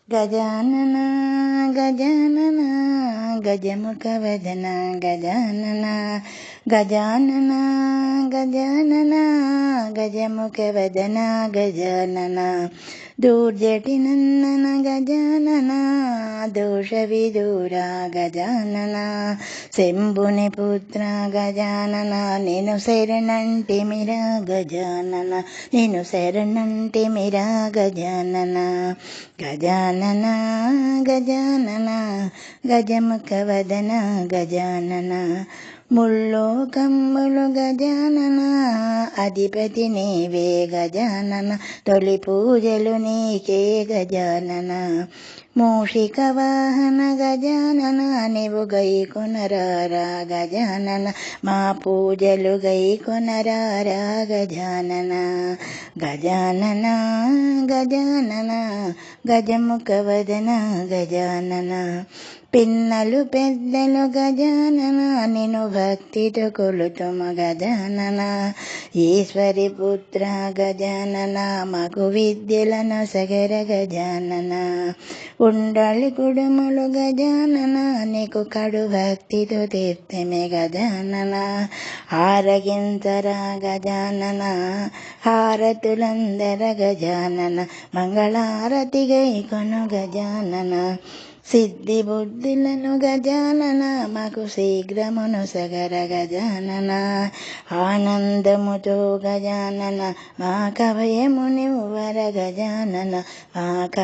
గజానన గజానన గజముఖవదన గజానన గజానన గజానన గజముఖవదన గజానన దూర్జటి నందన గజానన దోష విదూర గజానన శంభుని పుత్ర గజానన నేను శరణంటిమిరా గజానన నేను శరణంటిమిరా గజానన గజానన గజానన గజముఖవదన గజానన ముల్లోకమ్ములు గజానన అధిపతి నీవే గజానన తొలి పూజలు నీకే గజానన మూషిక వాహన గజానన నీవు గైకొనరారా గజానన మా పూజలు గైకొనరారా గజానన గజానన గజానన గజముఖవదన గజానన పిన్నలు పెద్దలు గజానన నిన్ను భక్తితో కొలుతుమ గజానన ఈశ్వరి పుత్ర గజానన మగు విద్యలను సగర గజానన ఉండాలి కుడుములు గజానన నీకు కడు భక్తితో తీర్థమే గజానన ఆరగించరా గజానన హారతులందర గజానన మంగళారతి గైకొను గజానన సిద్ధి బుద్ధిలను గజానన మాకు శీఘ్రమును సగర గజానన ఆనందముతో గజానన మా కవయముని వర గజానన మా